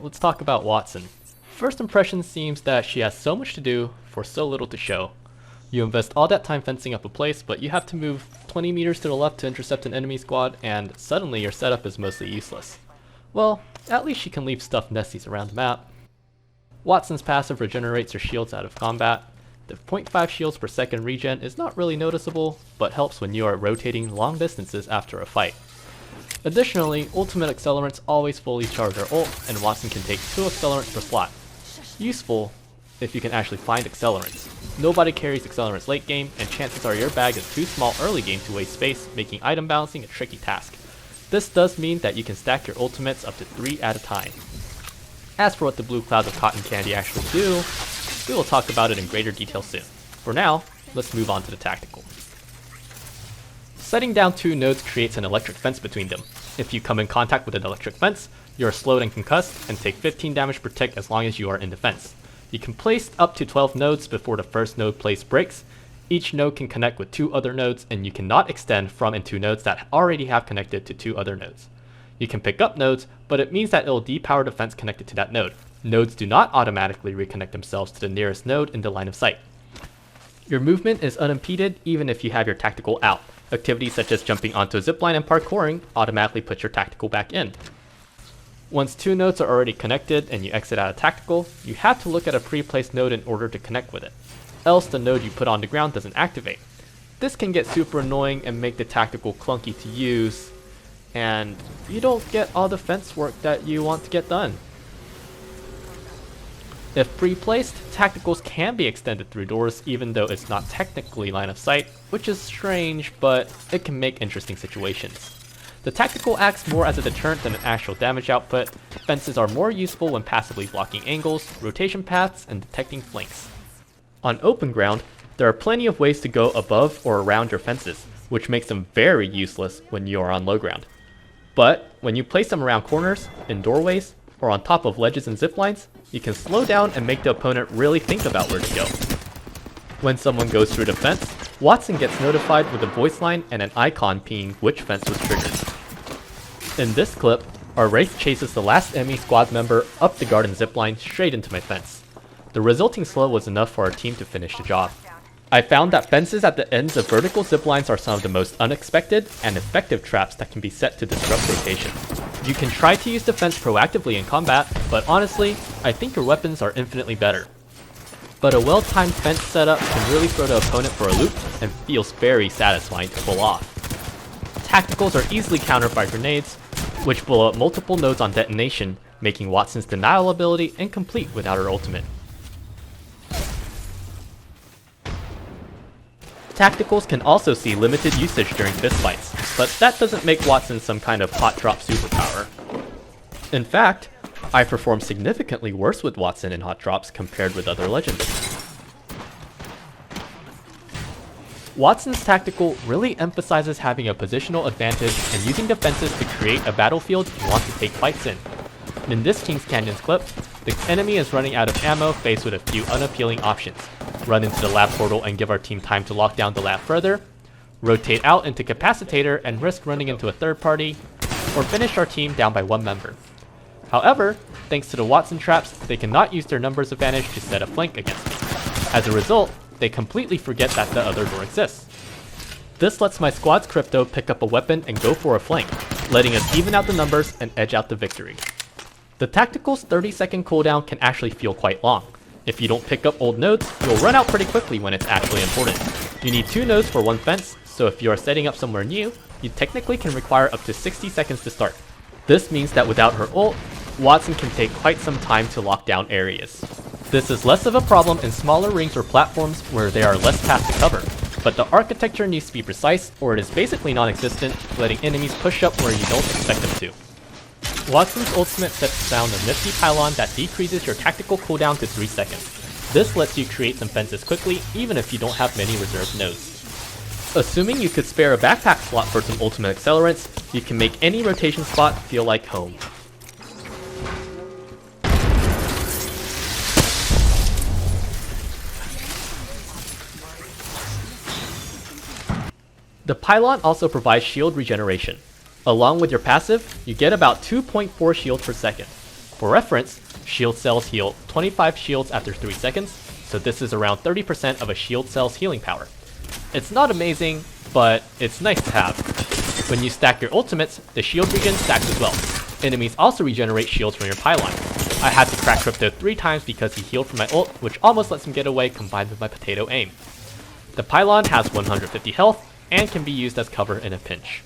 let's talk about Wattson. First impression seems that she has so much to do for so little to show. You invest all that time fencing up a place, but you have to move 20 meters to the left to intercept an enemy squad, and suddenly your setup is mostly useless. Well, at least she can leave stuffed nesties around the map. Wattson's passive regenerates her shields out of combat. The 0.5 shields per second regen is not really noticeable, but helps when you are rotating long distances after a fight. Additionally, ultimate accelerants always fully charge their ult, and Wattson can take 2 accelerants per slot. Useful if you can actually find accelerants. Nobody carries accelerants late game, and chances are your bag is too small early game to waste space, making item balancing a tricky task. This does mean that you can stack your ultimates up to 3 at a time. As for what the blue clouds of cotton candy actually do, we will talk about it in greater detail soon. For now, let's move on to the tactical. Setting down 2 nodes creates an electric fence between them. If you come in contact with an electric fence, you are slowed and concussed, and take 15 damage per tick as long as you are in defense. You can place up to 12 nodes before the first node place breaks. Each node can connect with 2 other nodes, and you cannot extend from and to nodes that already have connected to 2 other nodes. You can pick up nodes, but it means that it will depower the fence connected to that node. Nodes do not automatically reconnect themselves to the nearest node in the line of sight. Your movement is unimpeded even if you have your tactical out. Activities such as jumping onto a zipline and parkouring automatically put your tactical back in. Once 2 nodes are already connected and you exit out of tactical, you have to look at a pre-placed node in order to connect with it. Else the node you put on the ground doesn't activate. This can get super annoying and make the tactical clunky to use, and you don't get all the fence work that you want to get done. If pre-placed, tacticals can be extended through doors even though it's not technically line of sight, which is strange, but it can make interesting situations. The tactical acts more as a deterrent than an actual damage output. Fences are more useful when passively blocking angles, rotation paths, and detecting flanks. On open ground, there are plenty of ways to go above or around your fences, which makes them very useless when you are on low ground. But when you place them around corners, in doorways, or on top of ledges and ziplines, you can slow down and make the opponent really think about where to go. When someone goes through the fence, Wattson gets notified with a voice line and an icon pinging which fence was triggered. In this clip, our Wraith chases the last enemy squad member up the garden zipline straight into my fence. The resulting slow was enough for our team to finish the job. I found that fences at the ends of vertical ziplines are some of the most unexpected and effective traps that can be set to disrupt rotation. You can try to use the fence proactively in combat, but honestly, I think your weapons are infinitely better. But a well-timed fence setup can really throw the opponent for a loop and feels very satisfying to pull off. Tacticals are easily countered by grenades, which blow up multiple nodes on detonation, making Wattson's denial ability incomplete without her ultimate. Tacticals can also see limited usage during fistfights, but that doesn't make Wattson some kind of hot drop superpower. In fact, I perform significantly worse with Wattson in hot drops compared with other legends. Wattson's tactical really emphasizes having a positional advantage and using defenses to create a battlefield you want to take fights in. In this King's Canyons clip, the enemy is running out of ammo faced with a few unappealing options. Run into the lab portal and give our team time to lock down the lab further, rotate out into Capacitator and risk running into a third party, or finish our team down by 1 member. However, thanks to the Wattson traps, they cannot use their numbers advantage to set a flank against me. As a result, they completely forget that the other door exists. This lets my squad's crypto pick up a weapon and go for a flank, letting us even out the numbers and edge out the victory. The tactical's 30-second cooldown can actually feel quite long. If you don't pick up old nodes, you'll run out pretty quickly when it's actually important. You need 2 nodes for 1 fence, so if you are setting up somewhere new, you technically can require up to 60 seconds to start. This means that without her ult, Wattson can take quite some time to lock down areas. This is less of a problem in smaller rings or platforms where there are less paths to cover, but the architecture needs to be precise or it is basically non-existent, letting enemies push up where you don't expect them to. Wattson's ultimate sets down a nifty pylon that decreases your tactical cooldown to 3 seconds. This lets you create some fences quickly even if you don't have many reserved nodes. Assuming you could spare a backpack slot for some ultimate accelerants, you can make any rotation spot feel like home. The pylon also provides shield regeneration. Along with your passive, you get about 2.4 shield per second. For reference, shield cells heal 25 shields after 3 seconds, so this is around 30% of a shield cell's healing power. It's not amazing, but it's nice to have. When you stack your ultimates, the shield regen stacks as well. Enemies also regenerate shields from your pylon. I had to crack Crypto 3 times because he healed from my ult, which almost lets him get away combined with my potato aim. The pylon has 150 health and can be used as cover in a pinch.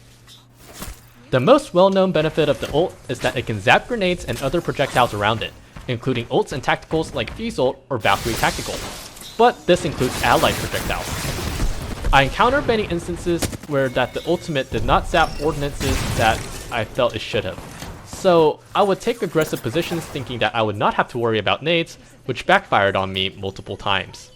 The most well-known benefit of the ult is that it can zap grenades and other projectiles around it, including ults and tacticals like Fuse ult or Valkyrie tactical, but this includes allied projectiles. I encountered many instances where the ultimate did not zap ordnances that I felt it should have. So I would take aggressive positions thinking that I would not have to worry about nades, which backfired on me multiple times.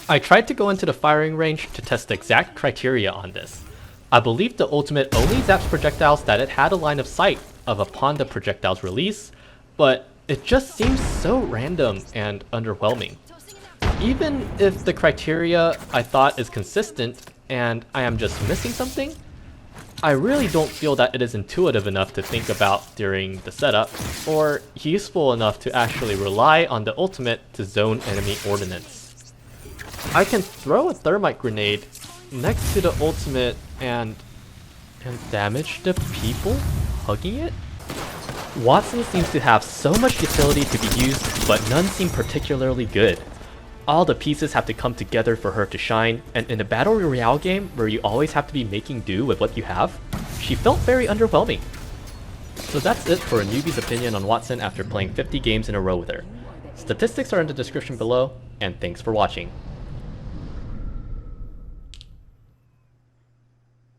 I tried to go into the firing range to test the exact criteria on this. I believe the ultimate only zaps projectiles that it had a line of sight of upon the projectile's release, but it just seems so random and underwhelming. Even if the criteria I thought is consistent and I am just missing something, I really don't feel that it is intuitive enough to think about during the setup, or useful enough to actually rely on the ultimate to zone enemy ordnance. I can throw a thermite grenade next to the ultimate and damage the people hugging it? Wattson seems to have so much utility to be used, but none seem particularly good. All the pieces have to come together for her to shine, and in a battle royale game where you always have to be making do with what you have, she felt very underwhelming. So that's it for a newbie's opinion on Wattson after playing 50 games in a row with her. Statistics are in the description below, and thanks for watching.